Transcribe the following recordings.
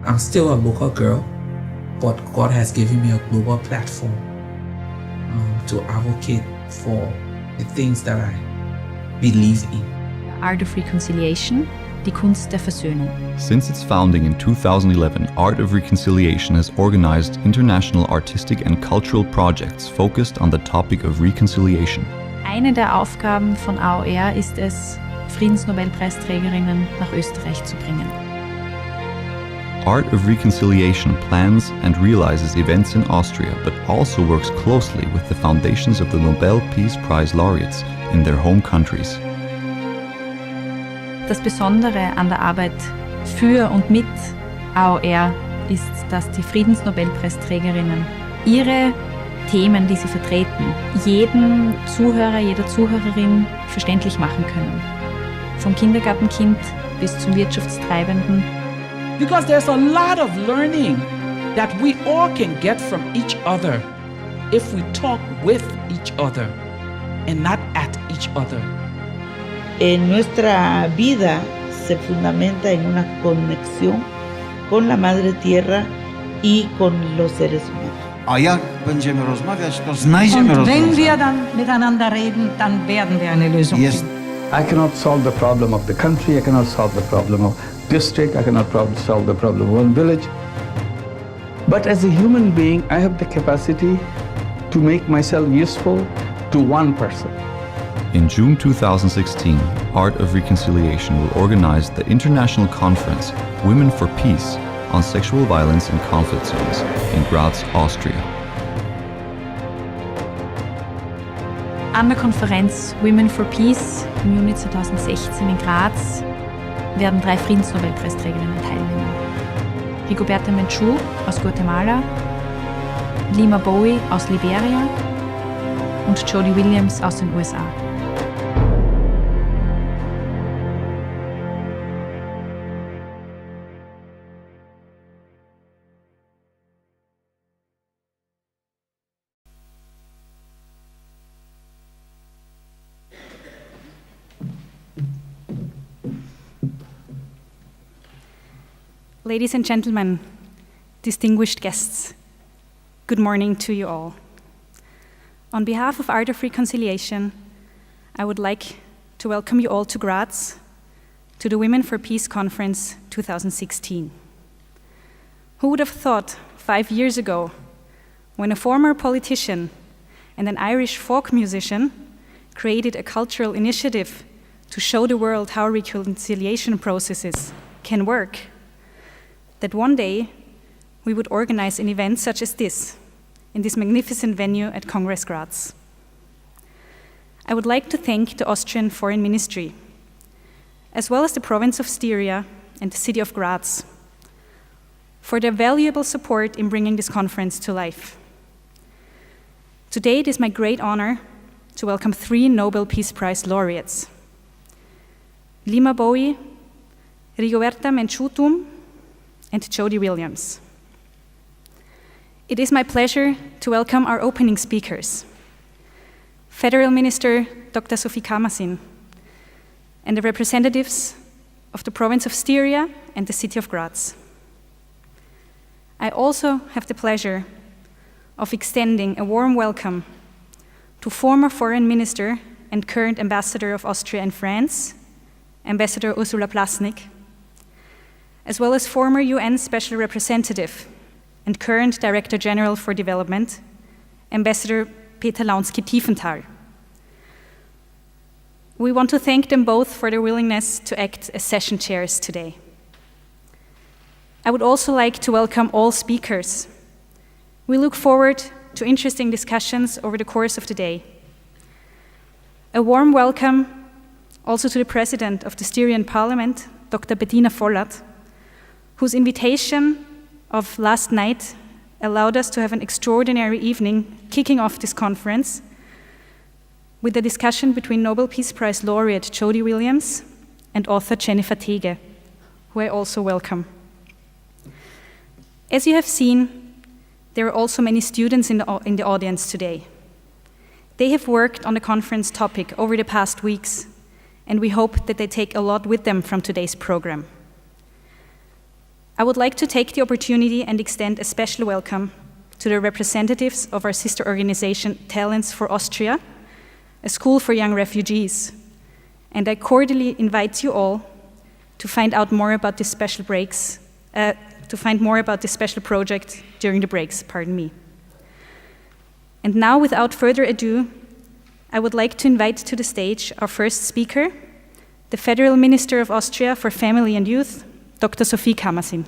I'm still a local girl, but God has given me a global platform to advocate for the things that I believe in. Art of Reconciliation, die Kunst der Versöhnung. Since its founding in 2011, Art of Reconciliation has organized international artistic and cultural projects focused on the topic of reconciliation. Eine der Aufgaben von AOR ist es, Friedensnobelpreisträgerinnen nach Österreich zu bringen. Art of Reconciliation plans and realizes events in Austria, but also works closely with the foundations of the Nobel Peace Prize laureates in their home countries. Das Besondere an der Arbeit für und mit AOR ist, dass die Friedensnobelpreisträgerinnen ihre Themen, die sie vertreten, jedem Zuhörer, jeder Zuhörerin verständlich machen können. Vom Kindergartenkind bis zum Wirtschaftstreibenden. Because there's a lot of learning that we all can get from each other if we talk with each other and not at each other. En nuestra vida se fundamenta en una conexión con la Madre Tierra y con los seres humanos. A jak będziemy rozmawiać, to znajdziemy Und wenn rozwiązanie. wir dann miteinander reden, dann werden wir eine Lösung Jest finden. I cannot solve the problem of the country, I cannot solve the problem of district, I cannot solve the problem of one village. But as a human being, I have the capacity to make myself useful to one person. In June 2016, Art of Reconciliation will organize the international conference Women for Peace on Sexual Violence in Conflict Zones in Graz, Austria. An der Konferenz Women for Peace im Juni 2016 in Graz werden 3 Friedensnobelpreisträgerinnen teilnehmen. Rigoberta Menchú aus Guatemala, Lima Bowie aus Liberia und Jody Williams aus den USA. Ladies and gentlemen, distinguished guests, good morning to you all. On behalf of Art of Reconciliation, I would like to welcome you all to Graz, to the Women for Peace Conference 2016. Who would have thought 5 years ago, when a former politician and an Irish folk musician created a cultural initiative to show the world how reconciliation processes can work, that one day we would organize an event such as this, in this magnificent venue at Congress Graz. I would like to thank the Austrian Foreign Ministry, as well as the province of Styria and the city of Graz, for their valuable support in bringing this conference to life. Today it is my great honor to welcome 3 Nobel Peace Prize laureates: Lima Bowie, Rigoberta Menchú and Jody Williams. It is my pleasure to welcome our opening speakers, Federal Minister Dr. Sophie Kamersin, and the representatives of the province of Styria and the city of Graz. I also have the pleasure of extending a warm welcome to former Foreign Minister and current Ambassador of Austria and France, Ambassador Ursula Plasnik, as well as former UN Special Representative and current Director General for Development, Ambassador Peter Launsky-Tiefenthal. We want to thank them both for their willingness to act as session chairs today. I would also like to welcome all speakers. We look forward to interesting discussions over the course of the day. A warm welcome also to the President of the Styrian Parliament, Dr. Bettina Vollert, whose invitation of last night allowed us to have an extraordinary evening kicking off this conference with a discussion between Nobel Peace Prize laureate Jody Williams and author Jennifer Tege, who I also welcome. As you have seen, there are also many students in the audience today. They have worked on the conference topic over the past weeks, and we hope that they take a lot with them from today's program. I would like to take the opportunity and extend a special welcome to the representatives of our sister organization, Talents for Austria, a school for young refugees. And I cordially invite you all to find out more about this special project during the breaks, pardon me. And now, without further ado, I would like to invite to the stage our first speaker, the Federal Minister of Austria for Family and Youth, Dr. Sophie Kamersin.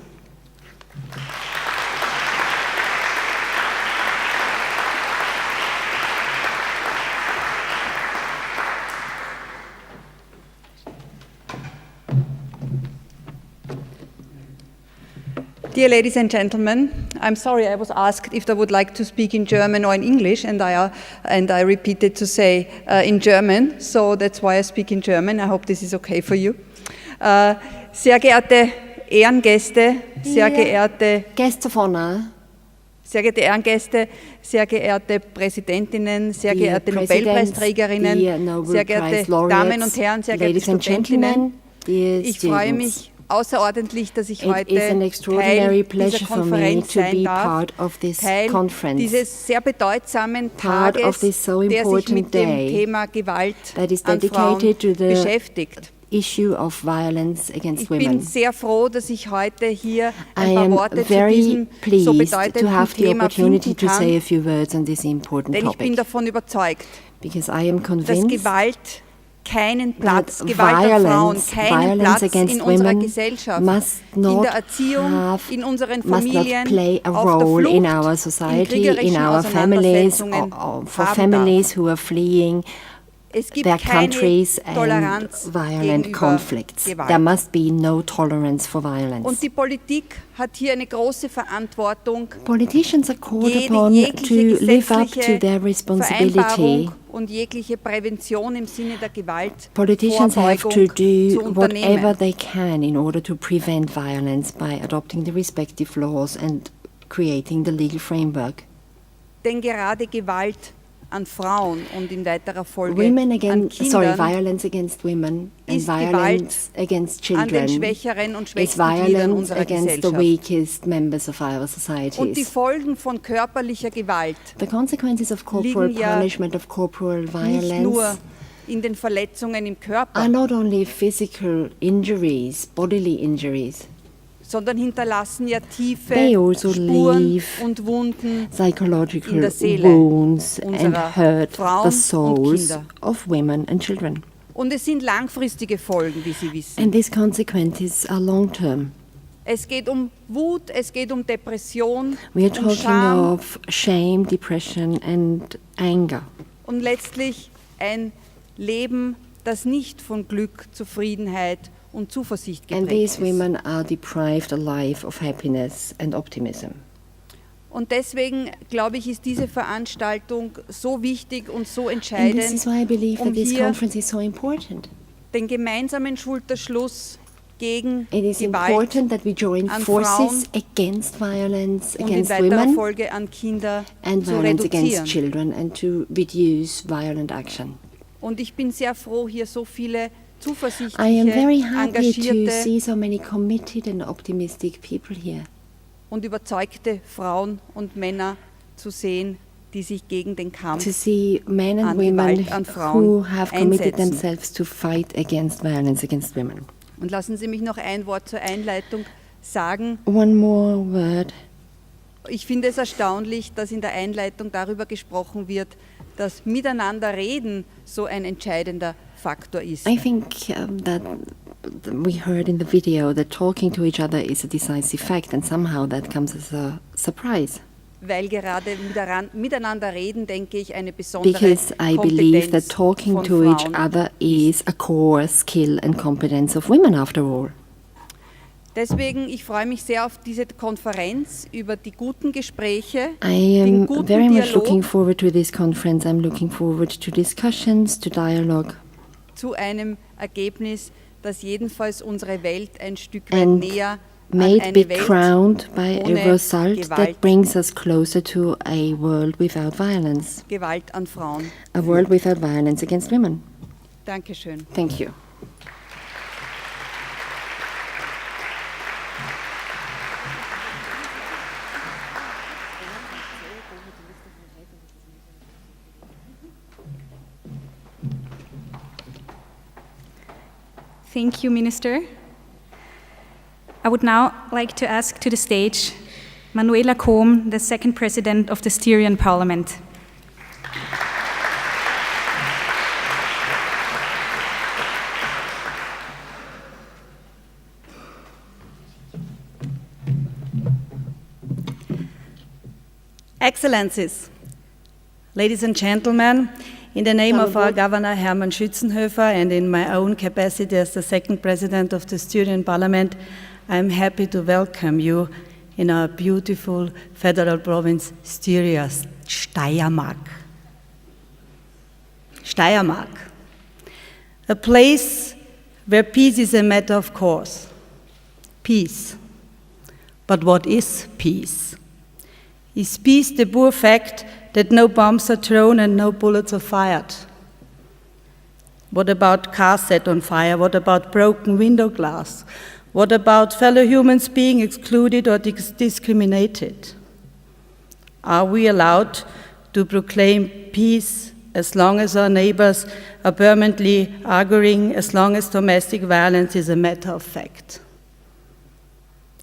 Dear ladies and gentlemen, I'm sorry I was asked if I would like to speak in German or in English, and I repeated to say in German, so that's why I speak in German. I hope this is okay for you. Sehr geehrte Ehrengäste, sehr geehrte Gäste vorne, sehr geehrte Ehrengäste, sehr geehrte Präsidentinnen, sehr geehrte Nobelpreisträgerinnen, sehr geehrte Damen und Herren, sehr geehrte Studentinnen, ich freue mich außerordentlich, dass ich heute Teil dieser Konferenz sein darf, Teil dieses sehr bedeutsamen Tages, der sich mit dem Thema Gewalt an Frauen beschäftigt. Issue of violence against women. Ich bin sehr froh, dass ich heute hier ein paar Worte zu diesem so bedeutenden Thema finden kann, denn ich bin davon überzeugt, dass Gewalt keinen Platz, Gewalt an Frauen keinen Platz in unserer Gesellschaft, in der Erziehung, in unseren Familien, auf der Flucht, in kriegerischen Auseinandersetzungen haben darf. Es gibt keine Toleranz violent conflicts. Gewalt. There must be no tolerance for violence. Und die Politik hat hier eine große Verantwortung, Politicians are called upon to live up to their responsibility. Und jegliche Prävention im Sinne der Gewalt, Politicians have to do zu whatever unternehmen. they can in order to prevent violence by adopting the respective laws and creating the legal framework. Denn gerade Gewalt an Frauen und in weiterer Folge Violence against women and ist violence against an den children schwächeren und is schwächsten Gliedern violence unserer against the Gesellschaft. weakest members of our Und die societies. Folgen von körperlicher Gewalt The consequences of corporal liegen ja punishment, of corporal nicht violence, nur in den Verletzungen im Körper, are not only physical injuries, bodily injuries, sondern hinterlassen ja tiefe they also Spuren leave und Wunden psychological in der Seele wounds and unserer hurt Frauen the und souls Kinder. of women and children. Und es sind langfristige Folgen, wie Sie wissen. And these consequences are long-term. Es geht um Wut, es geht um Depression, We are um talking Scham of shame, depression and anger. und letztlich ein Leben, das nicht von Glück, Zufriedenheit und Zuversicht And geprägt these ist. women are deprived a life of happiness and optimism. Und deswegen, glaube ich, ist diese Veranstaltung so wichtig und so And this entscheidend, is why I believe um that this hier conference is so important. den gemeinsamen Schulterschluss gegen It is Gewalt important that we join an forces Frauen against violence und in against weiterer women Folge an Kinder and zu violence against reduzieren. children and to reduce violent action. Und ich bin sehr froh, hier so viele I am zuversichtliche, very happy to engagierte see so many committed and optimistic people here. und überzeugte Frauen und Männer zu sehen, die sich gegen den Kampf To see men and an women Gewalt an Frauen who have committed einsetzen. themselves to fight against violence against women. Und lassen Sie mich noch ein Wort zur Einleitung sagen. One more word. Ich finde es erstaunlich, dass in der Einleitung darüber gesprochen wird, dass Miteinander reden so ein entscheidender Faktor ist. I think that we heard in the video that talking to each other is a decisive fact, and somehow that comes as a surprise. Weil gerade miteinander reden, denke ich, eine besondere Because I believe that Kompetenz talking von to each Frauen other is a core skill and competence of women, after all. Deswegen, ich freue mich sehr auf diese Konferenz über die guten Gespräche, I den am guten very much looking Dialog forward to this conference. I'm looking forward to discussions, to dialogue, zu einem Ergebnis, das jedenfalls unsere Welt ein Stück weit and näher may an it be eine Welt crowned by ohne a result Gewalt, that brings us closer to a world without violence, Gewalt an Frauen. a world without violence against women. Dankeschön. Thank you. Thank you, Minister. I would now like to ask to the stage Manuela Kohm, the second President of the Styrian Parliament. Excellencies, ladies and gentlemen, in the name of our Governor Hermann Schützenhöfer and in my own capacity as the second President of the Styrian Parliament, I am happy to welcome you in our beautiful federal province, Styria, Steiermark. Steiermark, a place where peace is a matter of course. Peace. But what is peace? Is peace the poor fact that no bombs are thrown and no bullets are fired? What about cars set on fire? What about broken window glass? What about fellow humans being excluded or discriminated? Are we allowed to proclaim peace as long as our neighbors are permanently arguing, as long as domestic violence is a matter of fact?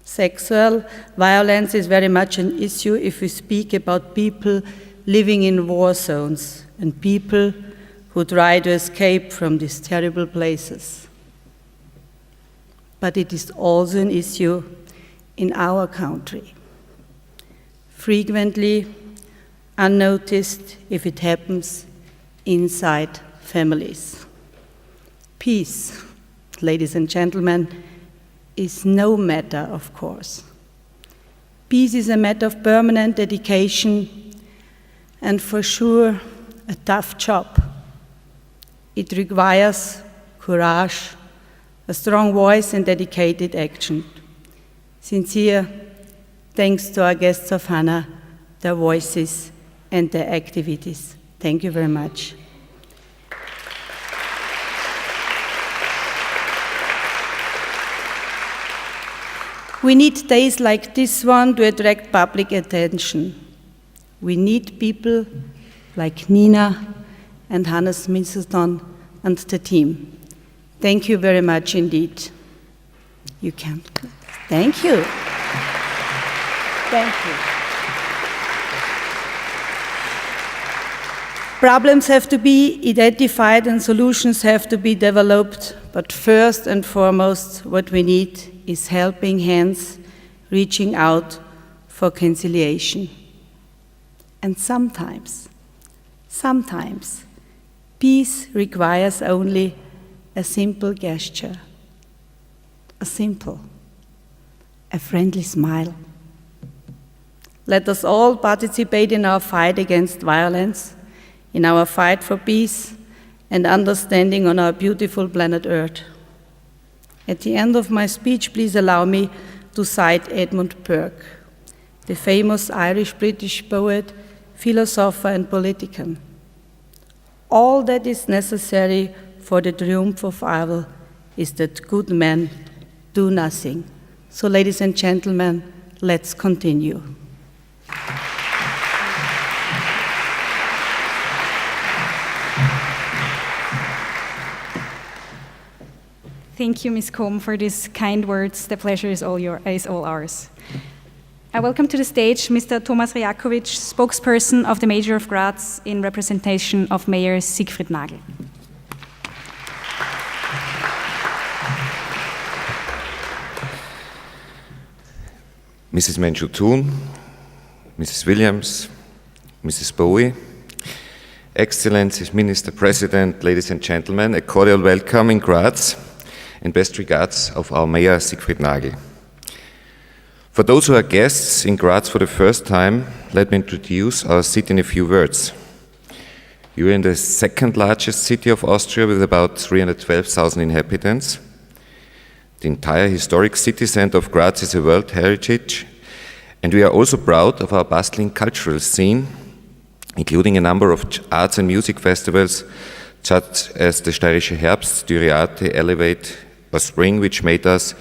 Sexual violence is very much an issue if we speak about people living in war zones and people who try to escape from these terrible places. But it is also an issue in our country. Frequently unnoticed if it happens inside families. Peace, ladies and gentlemen, is no matter of course. Peace is a matter of permanent dedication and for sure a tough job. It requires courage, a strong voice and dedicated action. Sincere thanks to our guests of honor, their voices and their activities. Thank you very much. We need days like this one to attract public attention. We need people like Nina and Hannes Misselton and the team. Thank you very much indeed. You can. Thank you. Thank you. Problems have to be identified and solutions have to be developed, but first and foremost, what we need is helping hands reaching out for conciliation. And sometimes, peace requires only a simple gesture, a friendly smile. Let us all participate in our fight against violence, in our fight for peace and understanding on our beautiful planet Earth. At the end of my speech, please allow me to cite Edmund Burke, the famous Irish-British poet, philosopher and politician. All that is necessary for the triumph of evil is that good men do nothing. So, ladies and gentlemen, let's continue. Thank you, Ms. Kohm, for these kind words. The pleasure is all ours. I welcome to the stage Mr. Thomas Rajakovic, spokesperson of the Mayor of Graz in representation of Mayor Siegfried Nagel. Mrs. Menchutun, Mrs. Williams, Mrs. Bowie, Excellencies, Minister President, ladies and gentlemen, a cordial welcome in Graz and best regards of our Mayor Siegfried Nagel. For those who are guests in Graz for the first time, let me introduce our city in a few words. You are in the second largest city of Austria with about 312,000 inhabitants. The entire historic city centre of Graz is a World Heritage, and we are also proud of our bustling cultural scene, including a number of arts and music festivals, such as the Steirische Herbst, Styriate, Elevate, or Spring, which made us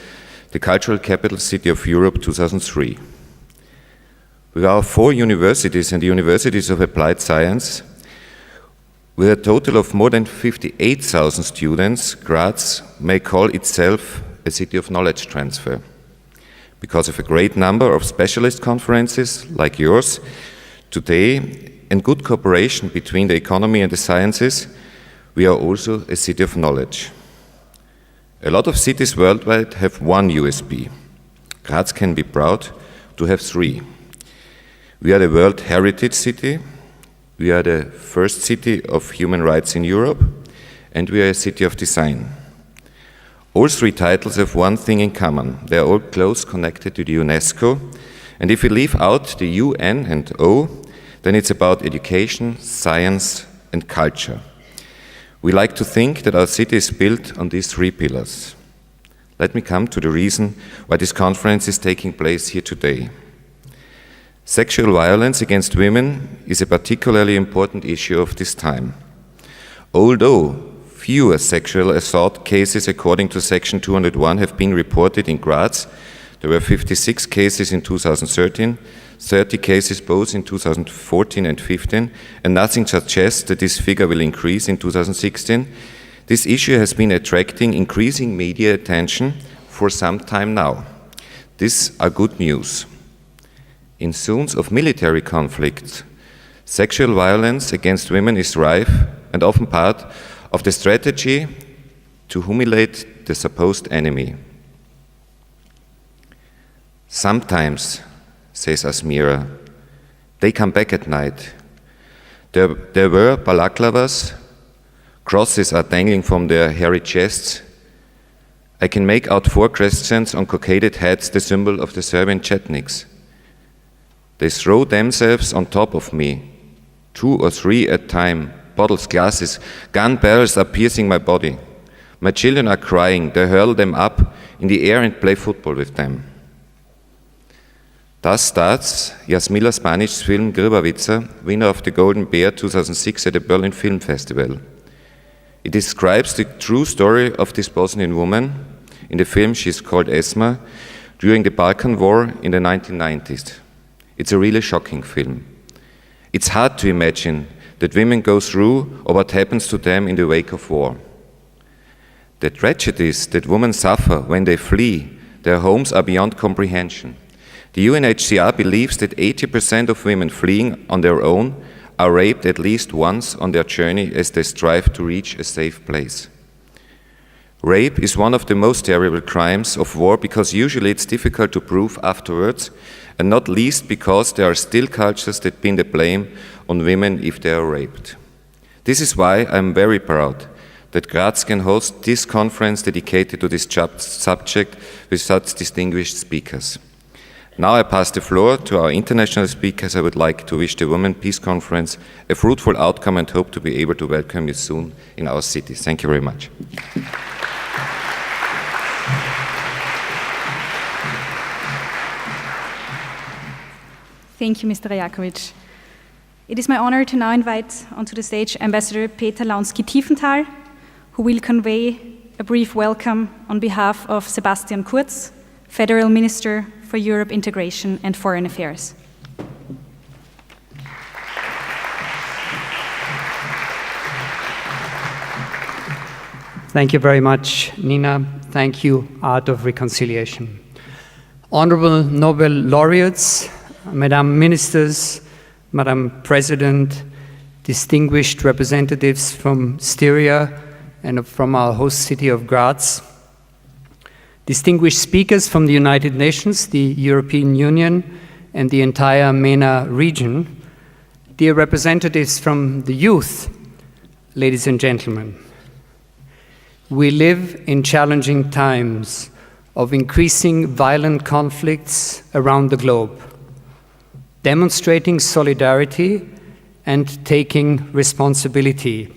the cultural capital city of Europe 2003. With our 4 universities and the universities of applied science, With a total of more than 58,000 students, Graz may call itself a city of knowledge transfer. Because of a great number of specialist conferences like yours today and good cooperation between the economy and the sciences, we are also a city of knowledge. A lot of cities worldwide have one USP. Graz can be proud to have three. We are the World Heritage City, we are the first city of human rights in Europe, and we are a city of design. All three titles have one thing in common. They are all close connected to the UNESCO, and if we leave out the UN and O, then it's about education, science, and culture. We like to think that our city is built on these three pillars. Let me come to the reason why this conference is taking place here today. Sexual violence against women is a particularly important issue of this time. Although fewer sexual assault cases according to Section 201 have been reported in Graz, there were 56 cases in 2013, 30 cases both in 2014 and 15, and nothing suggests that this figure will increase in 2016. This issue has been attracting increasing media attention for some time now. These are good news. In zones of military conflict, sexual violence against women is rife and often part of the strategy to humiliate the supposed enemy. Sometimes, says Asmira, they come back at night. There were balaklavas, crosses are dangling from their hairy chests. I can make out 4 crescents on cockaded heads, the symbol of the Serbian Chetniks. They throw themselves on top of me, 2 or 3 at a time. Bottles, glasses, gun barrels are piercing my body. My children are crying. They hurl them up in the air and play football with them. Thus starts Jasmila Spanic's film Grbavica, winner of the Golden Bear 2006 at the Berlin Film Festival. It describes the true story of this Bosnian woman. In the film, she is called Esma, during the Balkan War in the 1990s. It's a really shocking film. It's hard to imagine that women go through or what happens to them in the wake of war. The tragedies that women suffer when they flee their homes are beyond comprehension. The UNHCR believes that 80% of women fleeing on their own are raped at least once on their journey as they strive to reach a safe place. Rape is one of the most terrible crimes of war because usually it's difficult to prove afterwards, and not least because there are still cultures that pin the blame on women if they are raped. This is why I'm very proud that Graz can host this conference dedicated to this subject with such distinguished speakers. Now I pass the floor to our international speakers. I would like to wish the Women Peace Conference a fruitful outcome and hope to be able to welcome you soon in our city. Thank you very much. Thank you, Mr. Rajakovic. It is my honor to now invite onto the stage Ambassador Peter Launski-Tiefenthal, who will convey a brief welcome on behalf of Sebastian Kurz, Federal Minister for Europe Integration and Foreign Affairs. Thank you very much, Nina. Thank you, Art of Reconciliation. Honorable Nobel laureates, Madam Ministers, Madam President, distinguished representatives from Styria and from our host city of Graz, distinguished speakers from the United Nations, the European Union, and the entire MENA region, dear representatives from the youth, ladies and gentlemen. We live in challenging times of increasing violent conflicts around the globe. Demonstrating solidarity and taking responsibility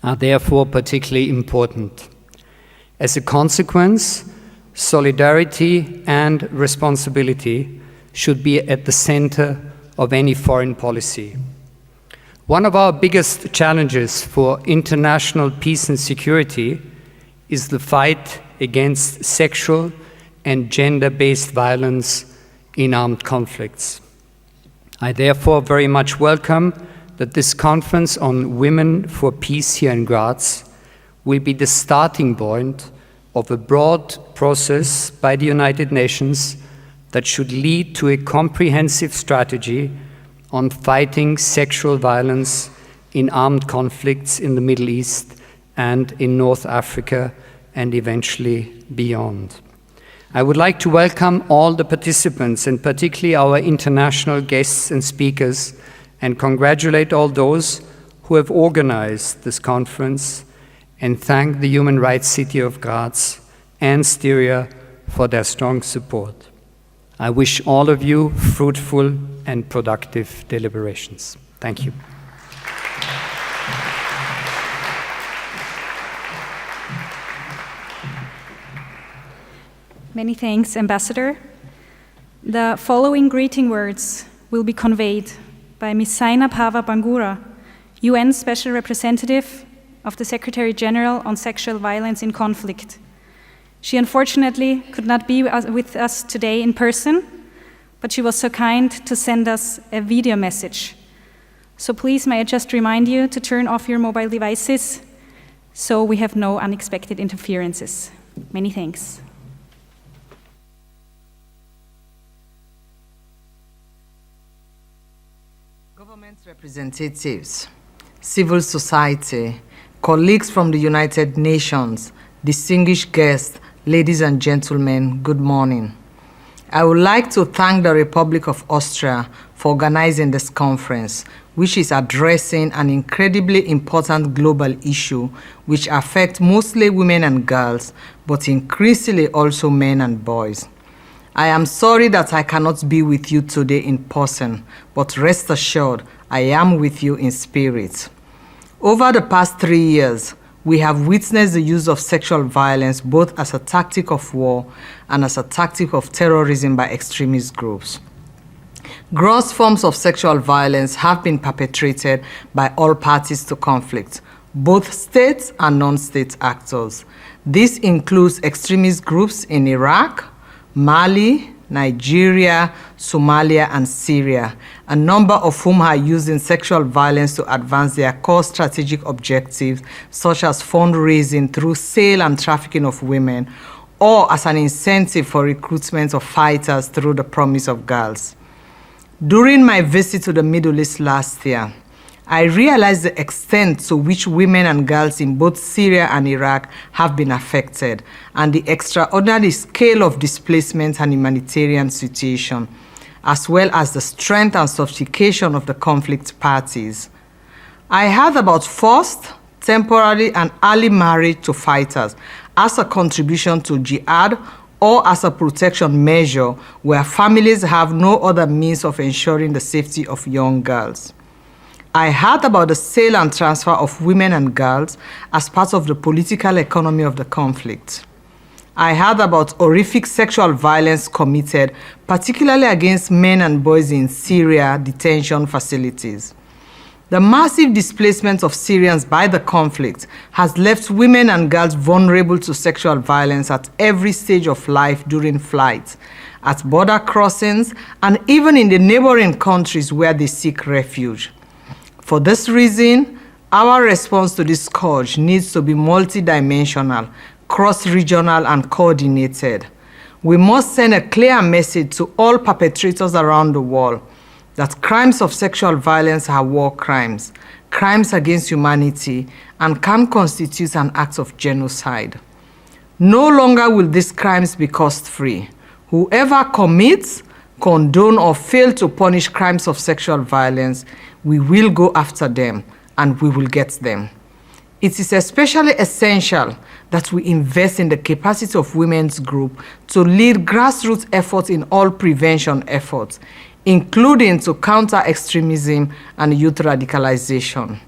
are therefore particularly important. As a consequence, solidarity and responsibility should be at the center of any foreign policy. One of our biggest challenges for international peace and security is the fight against sexual and gender-based violence in armed conflicts. I therefore very much welcome that this conference on Women for Peace here in Graz will be the starting point of a broad process by the United Nations that should lead to a comprehensive strategy on fighting sexual violence in armed conflicts in the Middle East and in North Africa and eventually beyond. I would like to welcome all the participants, and particularly our international guests and speakers, and congratulate all those who have organized this conference, and thank the Human Rights City of Graz and Styria for their strong support. I wish all of you fruitful and productive deliberations. Thank you. Many thanks, Ambassador. The following greeting words will be conveyed by Ms. Zainab Hawa Bangura, UN Special Representative of the Secretary General on Sexual Violence in Conflict. She unfortunately could not be with us today in person, but she was so kind to send us a video message. So please, may I just remind you to turn off your mobile devices so we have no unexpected interferences. Many thanks. Government representatives, civil society, colleagues from the United Nations, distinguished guests, ladies and gentlemen, good morning. I would like to thank the Republic of Austria for organizing this conference, which is addressing an incredibly important global issue which affects mostly women and girls, but increasingly also men and boys. I am sorry that I cannot be with you today in person, but rest assured, I am with you in spirit. Over the past 3 years, we have witnessed the use of sexual violence both as a tactic of war and as a tactic of terrorism by extremist groups. Gross forms of sexual violence have been perpetrated by all parties to conflict, both states and non-state actors. This includes extremist groups in Iraq, Mali, Nigeria, Somalia, and Syria, a number of whom are using sexual violence to advance their core strategic objectives, such as fundraising through sale and trafficking of women, or as an incentive for recruitment of fighters through the promise of girls. During my visit to the Middle East last year, I realized the extent to which women and girls in both Syria and Iraq have been affected, and the extraordinary scale of displacement and humanitarian situation, as well as the strength and sophistication of the conflict parties. I heard about forced, temporary, and early marriage to fighters as a contribution to jihad or as a protection measure where families have no other means of ensuring the safety of young girls. I heard about the sale and transfer of women and girls as part of the political economy of the conflict. I heard about horrific sexual violence committed, particularly against men and boys in Syria detention facilities. The massive displacement of Syrians by the conflict has left women and girls vulnerable to sexual violence at every stage of life during flight, at border crossings, and even in the neighboring countries where they seek refuge. For this reason, our response to this scourge needs to be multidimensional, cross-regional, and coordinated. We must send a clear message to all perpetrators around the world that crimes of sexual violence are war crimes, crimes against humanity, and can constitute an act of genocide. No longer will these crimes be cost-free. Whoever commits, condone, or fail to punish crimes of sexual violence, we will go after them, and we will get them. It is especially essential that we invest in the capacity of women's groups to lead grassroots efforts in all prevention efforts, including to counter extremism and youth radicalization.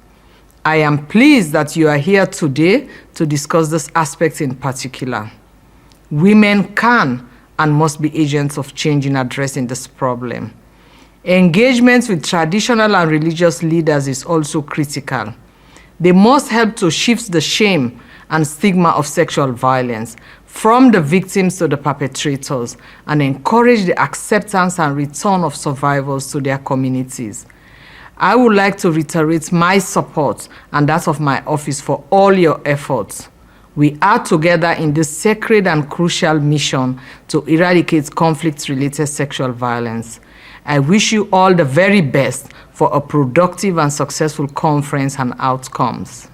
I am pleased that you are here today to discuss this aspect in particular. Women can and must be agents of change in addressing this problem. Engagement with traditional and religious leaders is also critical. They must help to shift the shame and stigma of sexual violence from the victims to the perpetrators and encourage the acceptance and return of survivors to their communities. I would like to reiterate my support and that of my office for all your efforts. We are together in this sacred and crucial mission to eradicate conflict-related sexual violence. I wish you all the very best for a productive and successful conference and outcomes.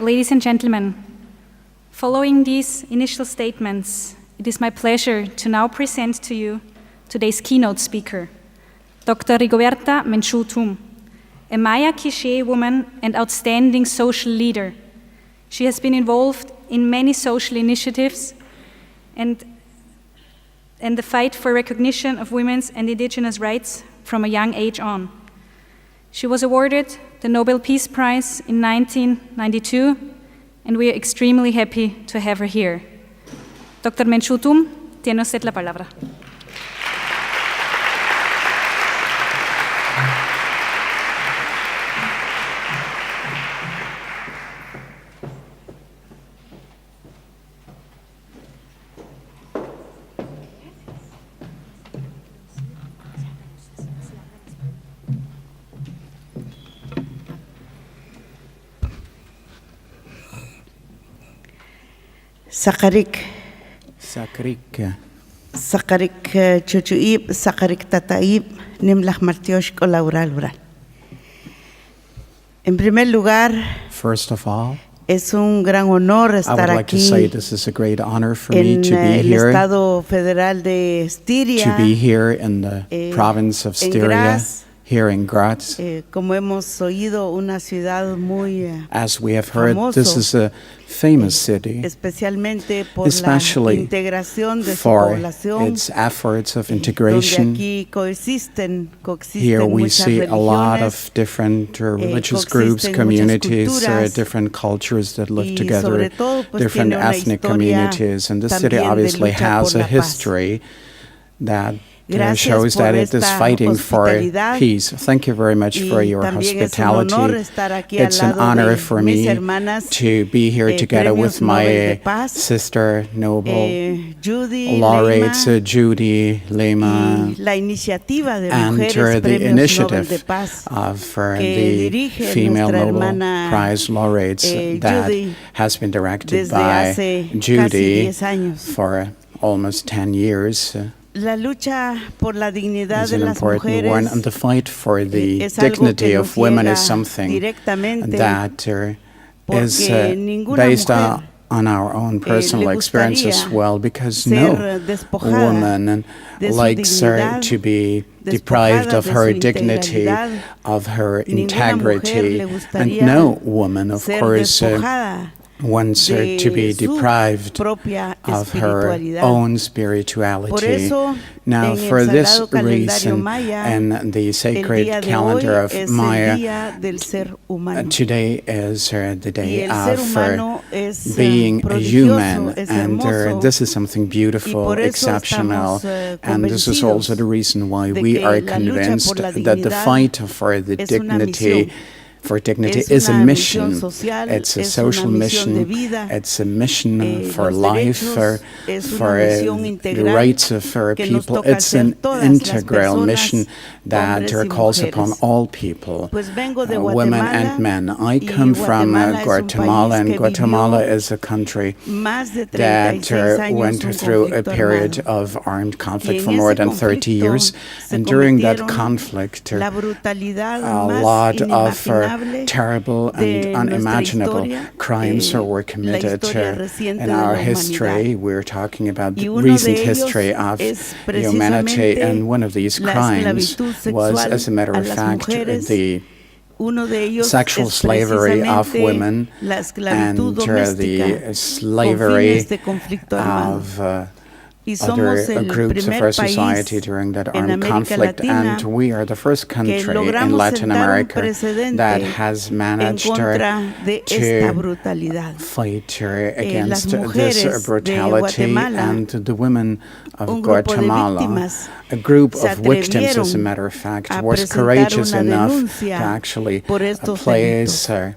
Ladies and gentlemen, following these initial statements, it is my pleasure to now present to you today's keynote speaker, Dr. Rigoberta Menchú Tum, a Maya Quiché woman and outstanding social leader. She has been involved in many social initiatives and the fight for recognition of women's and indigenous rights from a young age on. She was awarded the Nobel Peace Prize in 1992, and we are extremely happy to have her here. Dr. Menchú Tum, tiene usted la palabra. Sakarik. Sakarik chuchuib, sakarik tataib, nimlach martioshko laural. En primer lugar, first of all, es un gran honor estar I would like aquí to say this is a great honor for me to be el here, Estado Federal de Styria, to be here in the province of Styria, Graz, here in Graz. Como hemos oído, una ciudad muy As we have heard, famoso, this is a famous city, especialmente por especially la integración de su for población, its efforts of integration. donde aquí coexisten Here we muchas see a lot religiones, of different religious groups, coexisten muchas communities, culturas, different cultures that live y together, sobre todo, pues, different tiene una ethnic historia communities. And the city también de obviously lucha has por a la paz. history that Gracias shows por that it is esta fighting for hospitalidad, peace. Thank you very much for y your también es un honor hospitality. estar aquí It's al an lado honor de for mis me hermanas, to be here together with premios Nobel de my Paz, sister Nobel Judy laureates Lema, Judy Lema, y la iniciativa de and Mujeres the Premios Nobel initiative de Paz of que the dirige female nuestra Nobel hermana, Prize laureates that Judy has been directed desde by hace Judy casi 10 años. for almost 10 years. La lucha por la dignidad Is de an las important one, and the mujeres fight for the es algo dignity que of nos women llega is something directamente that is porque ninguna based mujer on our own personal le experience as gustaría well, because ser no despojada woman de su likes her dignidad, to be despojada deprived of de her su dignity, integralidad. of her Ninguna integrity, mujer le and gustaría no woman, of ser course, despojada wants her de to be su deprived propia of her espiritualidad. own Por spirituality. eso, Now, en for el this sagrado calendario reason, maya, and the el sacred día de calendar hoy of es Maya, el día del ser humano. today is the Y day el ser of humano es being a prodigioso, human, es and hermoso. this is something Y beautiful, por eso exceptional, estamos, and this is also the reason why de we que are la lucha convinced por la that the dignidad fight for the es una dignity misión. for dignity Es is a una mission. misión social, It's a es social una misión de mission. vida. It's a mission for Los life, derechos es una for misión the integral rights of our que nos people. toca It's hacer an todas las integral personas, mission that hombres y calls upon mujeres. all people, Pues vengo de women Guatemala, and men. I y come from Guatemala es un Guatemala, país and que Guatemala vivió is a country más de that 36 años went un through a conflicto period armado. of armed conflict Y for en more ese than 30 years. se And during that cometieron conflict, la brutalidad a más lot of inimaginable terrible de and nuestra unimaginable historia, crimes were committed historia reciente in de our la history. humanidad. We're talking about Y the uno de recent ellos history of es humanity, and one of these la crimes esclavitud was, sexual as a matter a of las fact, mujeres. the Uno de ellos sexual es slavery of precisamente women la and esclavitud doméstica the slavery con fines de conflicto armado. of Y somos other el groups of primer our país society during that en armed América conflict, Latina and we are the first country in logramos Latin sentar un America precedente that has en managed contra de esta to brutalidad. fight Las against mujeres this de brutality, Guatemala, and the women of un grupo de Guatemala, víctimas, a group se of victims, as a atrevieron matter of fact, a was presentar courageous una enough denuncia to actually por estos place delitos.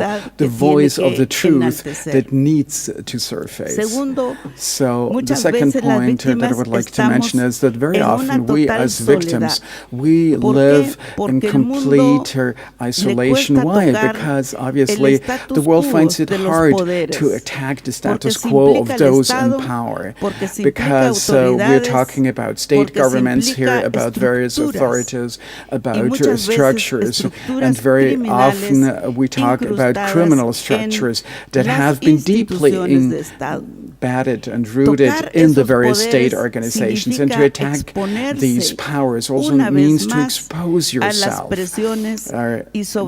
example, the voice of the truth that needs to surface. So the second point, that I would like to mention is that very often we as victims, we live in complete isolation. Why? Because obviously the world finds it hard to attack the status quo of those in power. Because we're talking about state governments here, about various authorities, about structures, and very often we talk about criminal structures that have been deeply embedded and rooted in the various state organizations. And to attack these powers also means to expose yourself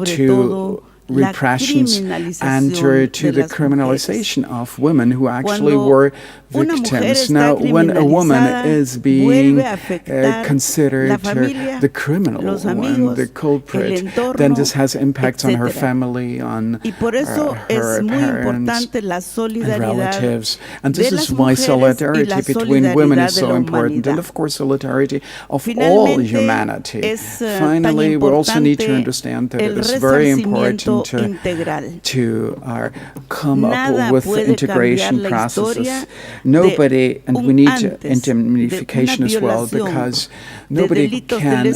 to repressions and to the criminalization of women who actually were victims. Now, when a woman is being considered the criminal one, the culprit, then this has impacts on her family, on her parents and relatives. And this is why solidarity between women is so important. And of course, solidarity of all humanity. Finally, we also need to understand that it is very important to come up with integration processes. Nobody, and we need indemnification as well, because nobody can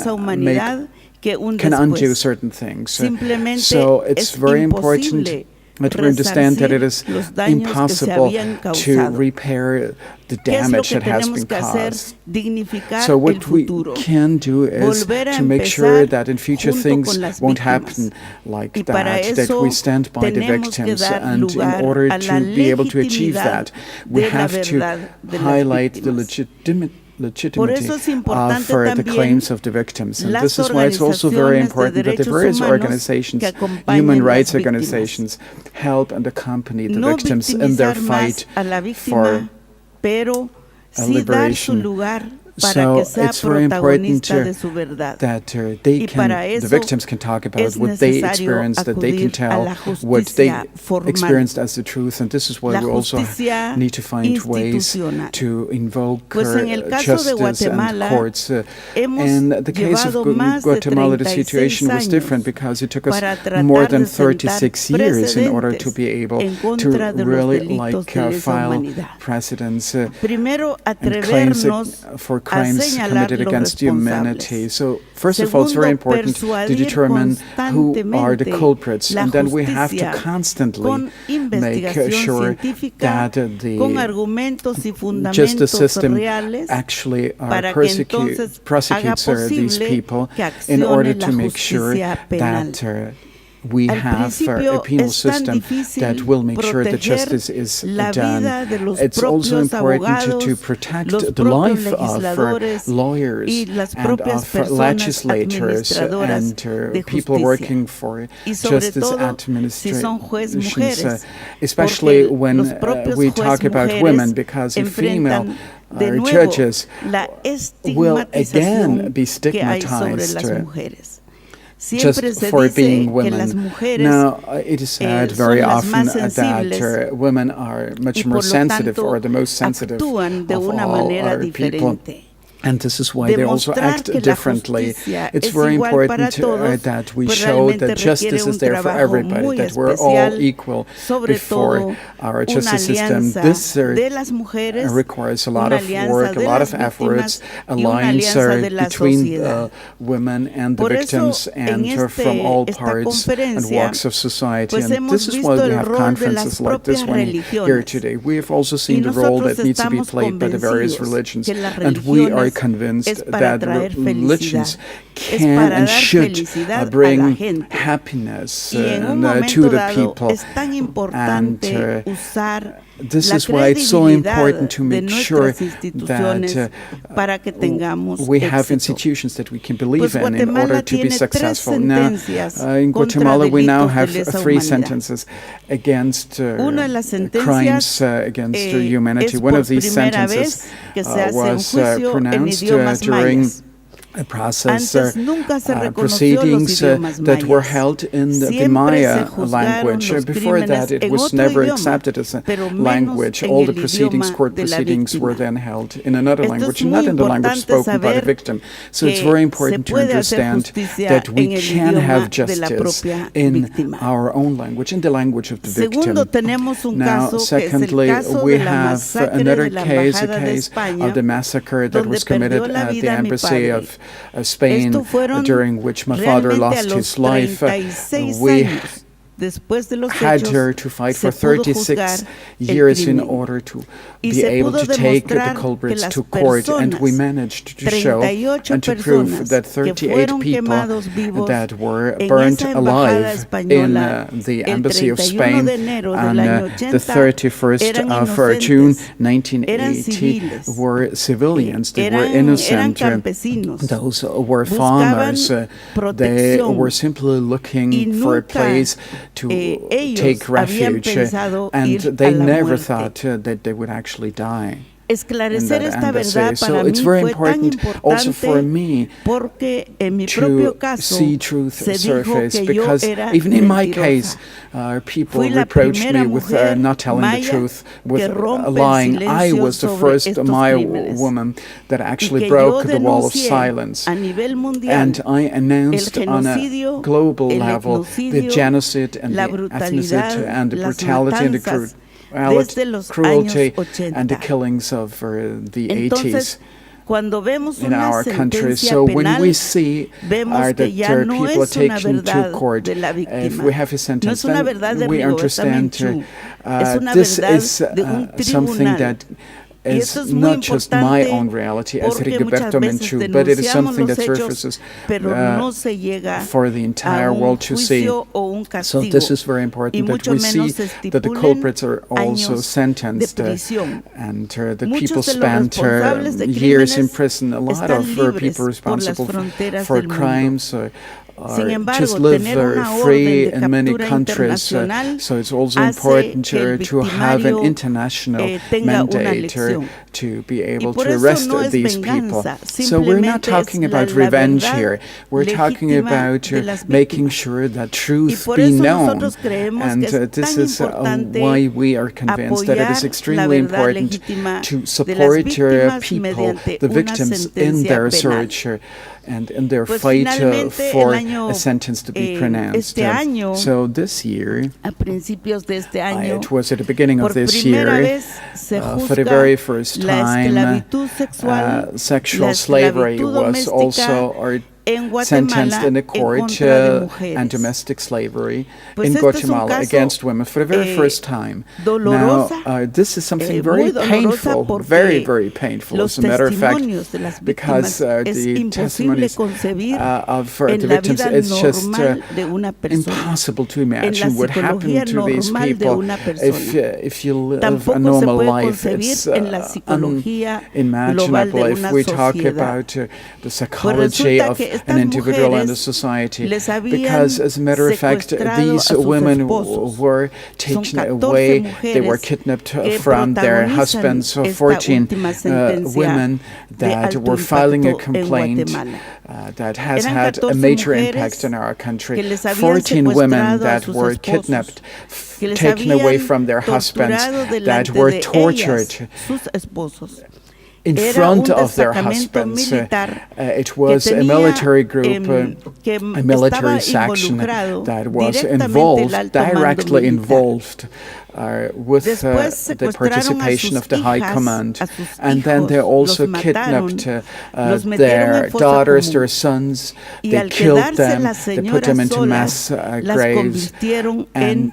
undo certain things. So it's very important that we understand that it is impossible to repair the damage that has been caused. So what we can do is to make sure that in future things won't happen like that we stand by the victims. And in order to be able to achieve that, we have to highlight the legitimacy for the claims of the victims. And this is why it's also very important that the various organizations, human rights organizations, help and accompany the victims in their fight for a liberation. So it's very important that the victims can talk about what they experienced, that they can tell what they experienced as the truth. And this is why we also need to find ways to invoke justice and courts. In the case of Guatemala, the situation was different because it took us more than 36 years in order to be able to really file precedents and claims for crimes committed against humanity. So first of all, it's very important to determine who are the culprits, and then we have to constantly make sure that the justice system actually prosecutes these people in order to make sure that we have a penal system that will make sure that justice is done. It's also important to protect the life of lawyers and of legislators and people working for justice administrations, especially when we talk about women, because female judges will again be stigmatized just for being women. Now, it is said very often that women are much more sensitive, or the most sensitive of all our people. And this is why they also act differently. It's very important that we show that justice is there for everybody, that we're all equal before our justice system. This requires a lot of work, a lot of efforts, alliance between women and the victims and from all parts and walks of society. And this is why we have conferences like this one here today. We have also seen the role that needs to be played by the various religions, and we are convinced that religions can and should bring happiness to the people. And this is why it's so important to make sure that we have institutions that we can believe in order to be successful. Now, in Guatemala, we now have 3 sentences against crimes against humanity. One of these sentences was pronounced during process proceedings that were held in the Maya language. Before that, it was never accepted as a language. All the proceedings, court proceedings, were then held in another language, not in the language spoken by the victim. So it's very important to understand that we can have justice in our own language, in the language of the victim. Now, secondly, we have another case, a case of the massacre that was committed at the embassy of Spain, during which my father lost his life. We had her to fight for 36 years in order to be able to take the culprits to court, and we managed to show and to prove that 38 people that were burnt alive in the embassy of Spain on the 31st of June 1980 were civilians. They were innocent. Those were farmers. They were simply looking for a place to take refuge, and they never thought that they would actually die. Esclarecer esta verdad para mí it's very important also for me to see truth surface, because even in my case, people reproached me with not telling the truth, with lying. I was the first Maya woman that actually broke the wall of silence, and I announced on a global level the genocide and the ethnicity and the brutality and the cruelty and the killings of the 80s in our country. So when we see that there are people taken to court, if we have a sentence, then we understand this is something that is not just my own reality as Rigoberta Menchú, but it is something that surfaces for the entire world to see. So this is very important, that we see that the culprits are also sentenced, and the people spent years in prison. A lot of people responsible for crimes just live free in many countries. So it's also important to have an international mandate to be able to arrest these people. So we're not talking about revenge here. We're talking about making sure that truth be known. And this is why we are convinced that it is extremely important to support people, the victims, in their search and in their fight for a sentence to be pronounced. So this year, it was at the beginning of this year, for the very first time, sexual slavery was also sentenced in the court, and domestic slavery in Guatemala against women for the very first time. Now, this is something very painful, very, very painful, as a matter of fact, because the testimonies of the victims, it's just impossible to imagine what happened to these people. If you live a normal life, it's unimaginable. If we talk about the psychology of an individual and a society, because as a matter of fact, these women were taken away, they were kidnapped from their husbands. 14 women that were filing a complaint that has had a major impact in our country. 14 women that were kidnapped, taken away from their husbands, that were tortured in front of their husbands. It was a military group, a military section that was involved, directly involved with the participation of the High Command. And then they also kidnapped their daughters, their sons. They killed them, they put them into mass graves, and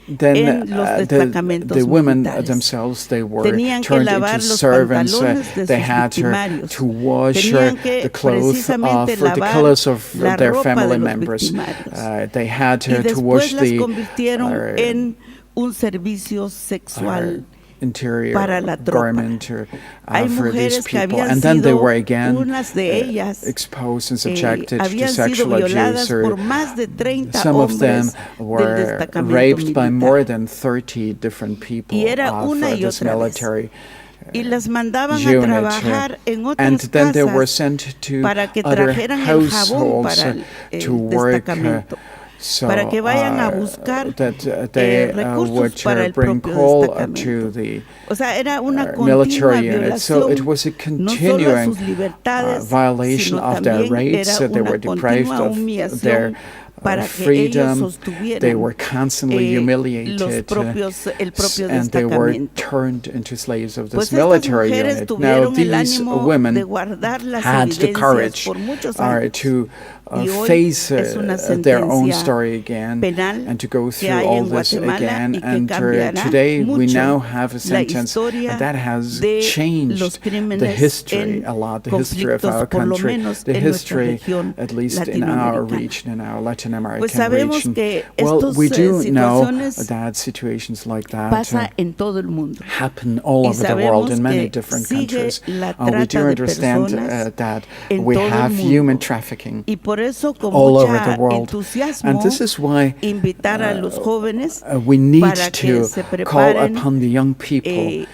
then the women themselves, they were turned into servants. They had to wash the clothes of the clothes of their family members. They had to wash the interior garment for these people, and then they were again exposed and subjected to sexual abuse. Some of them were raped by more than 30 different people of this military unit. And then they were sent to other households to work para que vayan a buscar that they would bring coal to the military unit. So it was a continuing violation of their rights. They were deprived of their freedom. They were constantly humiliated, and they were turned into slaves of this military unit. Now these women had the courage to face their own story again and to go through all this again. And today we now have a sentence that has changed the history a lot, the history of our country, the history, at least in our region, in our Latin American region. Well, we do know that situations like that happen all over the world in many different countries. We do understand that we have human trafficking all over the world. And this is why we need to call upon the young people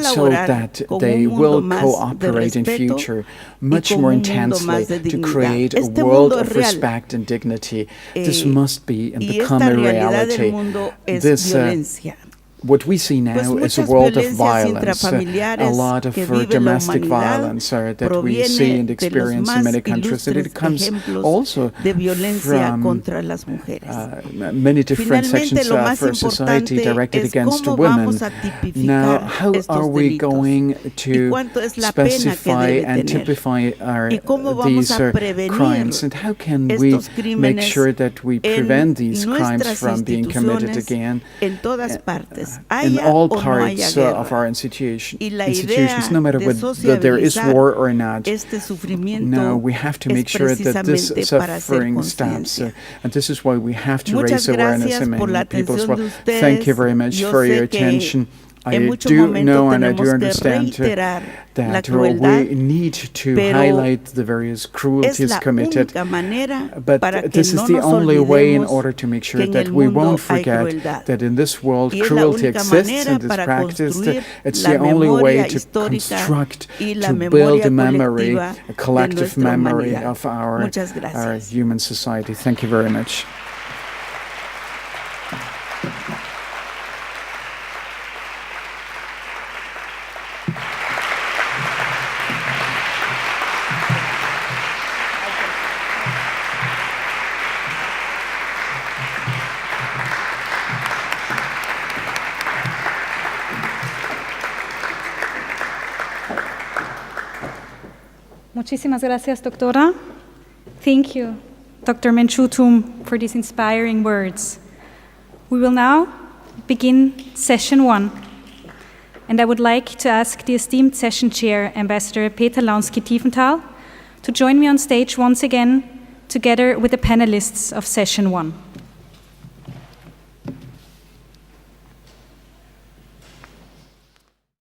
so that they will cooperate in future much more intensely to create a world of respect and dignity. This must be and become a reality. What we see now is a world of violence, a lot of domestic violence that we see and experience in many countries, and it comes also from many different sections of our society directed against women. Now, how are we going to specify and typify these crimes, and how can we make sure that we prevent these crimes from being committed again? In all parts of our institutions, no matter whether there is war or not. No, we have to make sure that this suffering stops. And this is why we have to raise awareness among people as well. Thank you very much for your attention. I do know and I do understand that we need to highlight the various cruelties committed, but this is the only way in order to make sure that we won't forget that in this world cruelty exists and is practiced. It's the only way to construct, to build a memory, a collective memory of our human society. Thank you very much. Muchísimas gracias, doctora. Thank you, Dr. Menchú Tum, for these inspiring words. We will now begin session 1. And I would like to ask the esteemed session chair, Ambassador Peter Launski-Tiefenthal, to join me on stage once again, together with the panelists of session 1.